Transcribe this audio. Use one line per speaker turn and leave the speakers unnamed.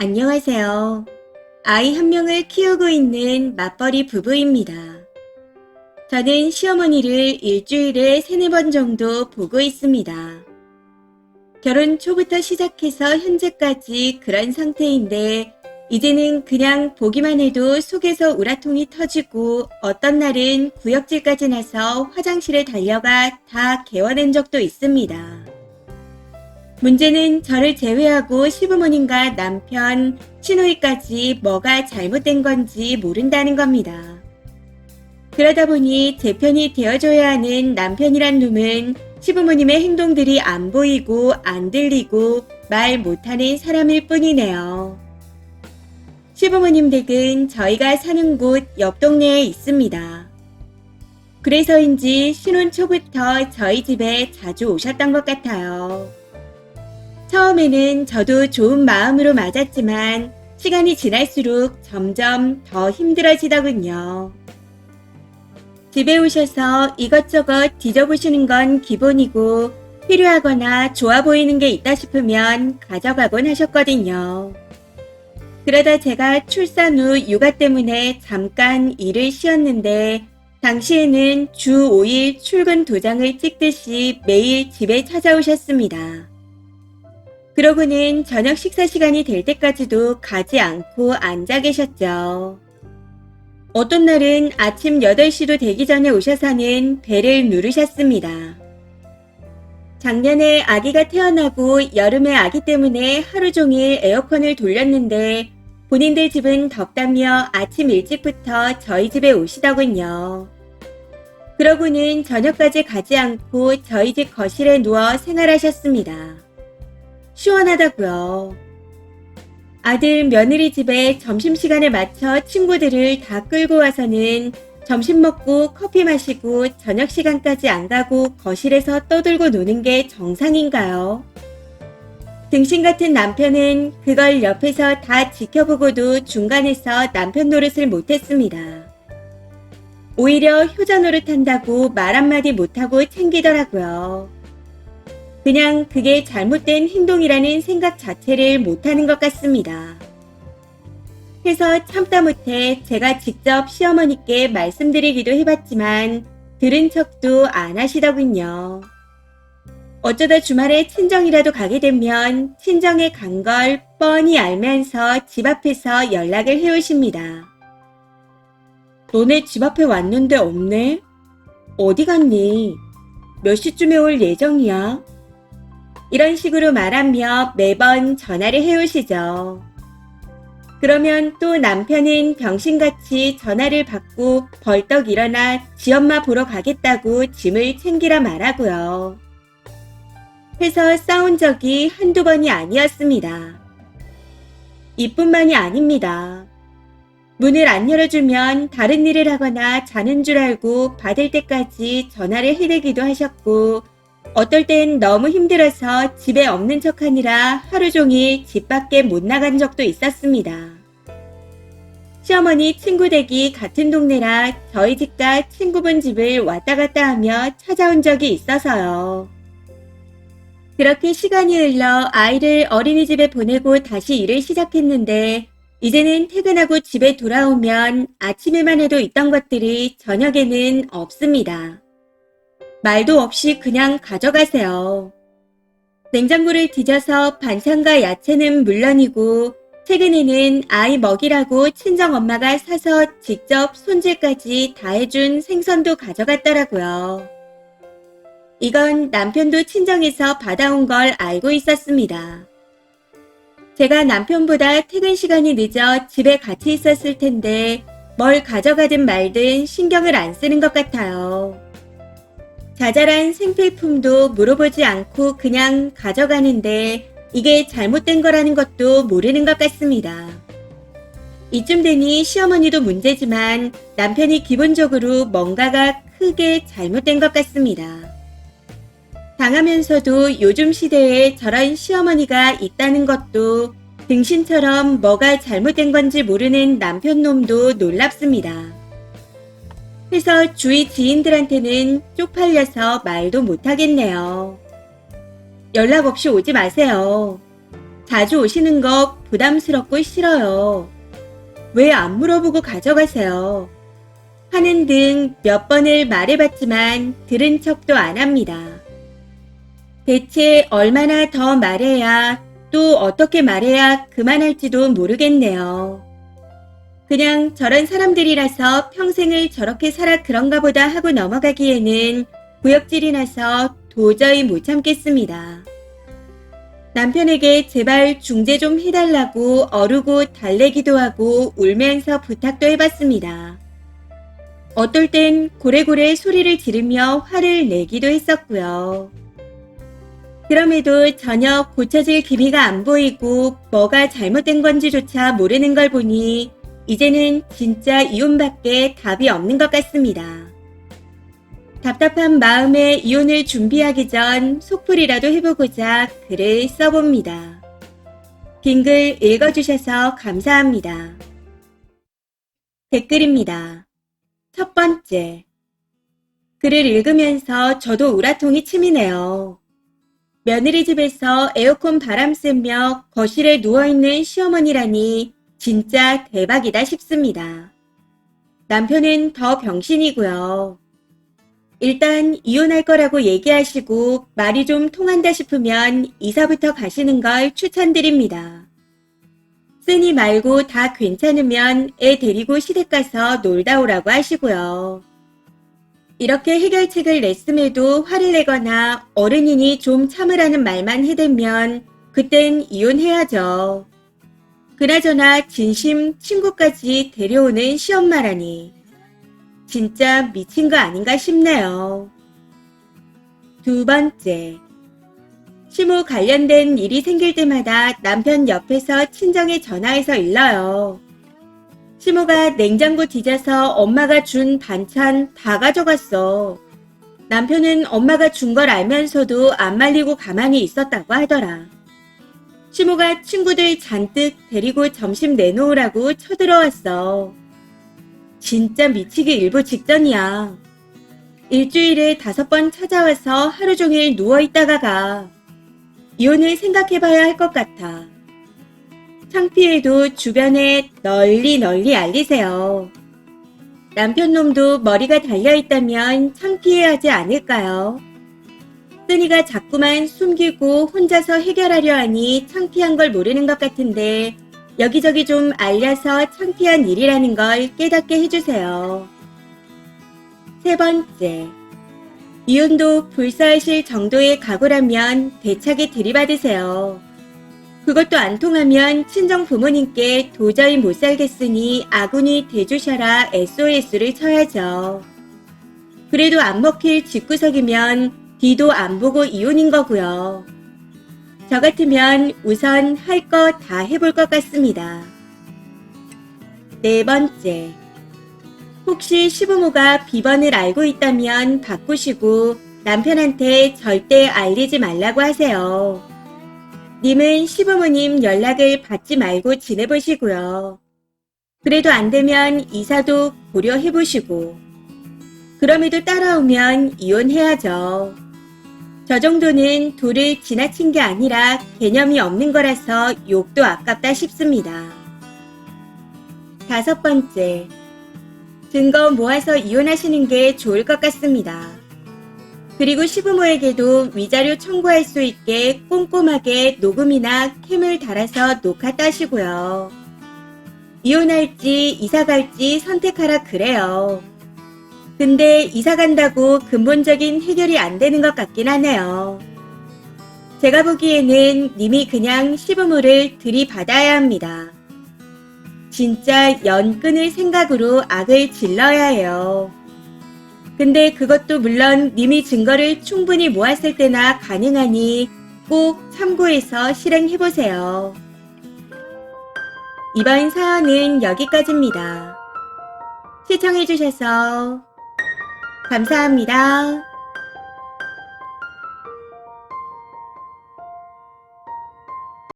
안녕하세요. 아이 한 명을 키우고 있는 맞벌이 부부입니다. 저는 시어머니를 일주일에 3-4번 정도 보고 있습니다. 결혼 초부터 시작해서 현재까지 그런 상태인데 이제는 그냥 보기만 해도 속에서 우라통이 터지고 어떤 날은 구역질까지 나서 화장실에 달려가 다 개워낸 적도 있습니다. 문제는 저를 제외하고 시부모님과 남편, 시누이까지 뭐가 잘못된 건지 모른다는 겁니다. 그러다 보니 제 편이 되어줘야 하는 남편이란 놈은 시부모님의 행동들이 안 보이고 안 들리고 말 못하는 사람일 뿐이네요. 시부모님 댁은 저희가 사는 곳 옆 동네에 있습니다. 그래서인지 신혼 초부터 저희 집에 자주 오셨던 것 같아요. 처음에는 저도 좋은 마음으로 맞았지만 시간이 지날수록 점점 더 힘들어지더군요. 집에 오셔서 이것저것 뒤져보시는 건 기본이고 필요하거나 좋아 보이는 게 있다 싶으면 가져가곤 하셨거든요. 그러다 제가 출산 후 육아 때문에 잠깐 일을 쉬었는데 당시에는 주 5일 출근 도장을 찍듯이 매일 집에 찾아오셨습니다. 그러고는 저녁 식사 시간이 될 때까지도 가지 않고 앉아 계셨죠. 어떤 날은 아침 8시도 되기 전에 오셔서는 벨을 누르셨습니다. 작년에 아기가 태어나고 여름에 아기 때문에 하루 종일 에어컨을 돌렸는데 본인들 집은 덥다며 아침 일찍부터 저희 집에 오시더군요. 그러고는 저녁까지 가지 않고 저희 집 거실에 누워 생활하셨습니다. 시원하다고요. 아들 며느리 집에 점심시간에 맞춰 친구들을 다 끌고 와서는 점심 먹고 커피 마시고 저녁 시간까지 안 가고 거실에서 떠들고 노는 게 정상인가요? 등신 같은 남편은 그걸 옆에서 다 지켜보고도 중간에서 남편 노릇을 못했습니다. 오히려 효자 노릇한다고 말 한마디 못하고 챙기더라고요. 그냥 그게 잘못된 행동이라는 생각 자체를 못하는 것 같습니다. 해서 참다 못해 제가 직접 시어머니께 말씀드리기도 해봤지만 들은 척도 안 하시더군요. 어쩌다 주말에 친정이라도 가게 되면 친정에 간 걸 뻔히 알면서 집 앞에서 연락을 해오십니다. 너네 집 앞에 왔는데 없네? 어디 갔니? 몇 시쯤에 올 예정이야? 이런 식으로 말하며 매번 전화를 해오시죠. 그러면 또 남편은 병신같이 전화를 받고 벌떡 일어나 지엄마 보러 가겠다고 짐을 챙기라 말하고요. 해서 싸운 적이 한두 번이 아니었습니다. 이뿐만이 아닙니다. 문을 안 열어주면 다른 일을 하거나 자는 줄 알고 받을 때까지 전화를 해대기도 하셨고 어떨 땐 너무 힘들어서 집에 없는 척하느라 하루 종일 집 밖에 못 나간 적도 있었습니다. 시어머니 친구 댁이 같은 동네라 저희 집과 친구분 집을 왔다 갔다 하며 찾아온 적이 있어서요. 그렇게 시간이 흘러 아이를 어린이집에 보내고 다시 일을 시작했는데 이제는 퇴근하고 집에 돌아오면 아침에만 해도 있던 것들이 저녁에는 없습니다. 말도 없이 그냥 가져가세요. 냉장고를 뒤져서 반찬과 야채는 물론이고 최근에는 아이 먹이라고 친정엄마가 사서 직접 손질까지 다 해준 생선도 가져갔더라고요. 이건 남편도 친정에서 받아온 걸 알고 있었습니다. 제가 남편보다 퇴근 시간이 늦어 집에 같이 있었을 텐데 뭘 가져가든 말든 신경을 안 쓰는 것 같아요. 자잘한 생필품도 물어보지 않고 그냥 가져가는데 이게 잘못된 거라는 것도 모르는 것 같습니다. 이쯤 되니 시어머니도 문제지만 남편이 기본적으로 뭔가가 크게 잘못된 것 같습니다. 당하면서도 요즘 시대에 저런 시어머니가 있다는 것도 등신처럼 뭐가 잘못된 건지 모르는 남편 놈도 놀랍습니다. 해서 주위 지인들한테는 쪽팔려서 말도 못하겠네요. 연락 없이 오지 마세요. 자주 오시는 거 부담스럽고 싫어요. 왜 안 물어보고 가져가세요? 하는 등 몇 번을 말해봤지만 들은 척도 안 합니다. 대체 얼마나 더 말해야, 또 어떻게 말해야 그만할지도 모르겠네요. 그냥 저런 사람들이라서 평생을 저렇게 살아 그런가 보다 하고 넘어가기에는 구역질이 나서 도저히 못 참겠습니다. 남편에게 제발 중재 좀 해달라고 어르고 달래기도 하고 울면서 부탁도 해봤습니다. 어떨 땐 고래고래 소리를 지르며 화를 내기도 했었고요. 그럼에도 전혀 고쳐질 기미가 안 보이고 뭐가 잘못된 건지조차 모르는 걸 보니 이제는 진짜 이혼밖에 답이 없는 것 같습니다. 답답한 마음에 이혼을 준비하기 전 속풀이라도 해보고자 글을 써봅니다. 긴 글 읽어주셔서 감사합니다. 댓글입니다. 첫 번째. 글을 읽으면서 저도 우라통이 치미네요. 며느리 집에서 에어컨 바람 쐬며 거실에 누워있는 시어머니라니 진짜 대박이다 싶습니다. 남편은 더 병신이고요. 일단 이혼할 거라고 얘기하시고 말이 좀 통한다 싶으면 이사부터 가시는 걸 추천드립니다. 쓰니 말고 다 괜찮으면 애 데리고 시댁 가서 놀다 오라고 하시고요. 이렇게 해결책을 냈음에도 화를 내거나 어른이니 좀 참으라는 말만 해대면 그땐 이혼해야죠. 그나저나 진심 친구까지 데려오는 시엄마라니 진짜 미친 거 아닌가 싶네요. 두 번째. 시모 관련된 일이 생길 때마다 남편 옆에서 친정에 전화해서 일러요. 시모가 냉장고 뒤져서 엄마가 준 반찬 다 가져갔어. 남편은 엄마가 준 걸 알면서도 안 말리고 가만히 있었다고 하더라. 시모가 친구들 잔뜩 데리고 점심 내놓으라고 쳐들어왔어. 진짜 미치기 일보 직전이야. 일주일에 5번 찾아와서 하루 종일 누워있다가 가. 이혼을 생각해봐야 할 것 같아. 창피해도 주변에 널리 알리세요. 남편 놈도 머리가 달려있다면 창피해하지 않을까요? 쓰니가 자꾸만 숨기고 혼자서 해결하려 하니 창피한 걸 모르는 것 같은데 여기저기 좀 알려서 창피한 일이라는 걸 깨닫게 해주세요. 세 번째. 이혼도 불사하실 정도의 각오라면 대차게 들이받으세요. 그것도 안 통하면 친정 부모님께 도저히 못 살겠으니 아군이 대주셔라 SOS를 쳐야죠. 그래도 안 먹힐 집구석이면 뒤도 안 보고 이혼인 거고요. 저 같으면 우선 할 거 다 해볼 것 같습니다. 네 번째. 혹시 시부모가 비번을 알고 있다면 바꾸시고 남편한테 절대 알리지 말라고 하세요. 님은 시부모님 연락을 받지 말고 지내보시고요. 그래도 안 되면 이사도 고려해보시고. 그럼에도 따라오면 이혼해야죠. 저 정도는 도를 지나친 게 아니라 개념이 없는 거라서 욕도 아깝다 싶습니다. 다섯 번째. 증거 모아서 이혼하시는 게 좋을 것 같습니다. 그리고 시부모에게도 위자료 청구할 수 있게 꼼꼼하게 녹음이나 캠을 달아서 녹화 따시고요. 이혼할지 이사 갈지 선택하라 그래요. 근데 이사 간다고 근본적인 해결이 안 되는 것 같긴 하네요. 제가 보기에는 님이 그냥 시부모를 들이받아야 합니다. 진짜 연 끊을 생각으로 악을 질러야 해요. 근데 그것도 물론 님이 증거를 충분히 모았을 때나 가능하니 꼭 참고해서 실행해보세요. 이번 사연은 여기까지입니다. 시청해주셔서 감사합니다.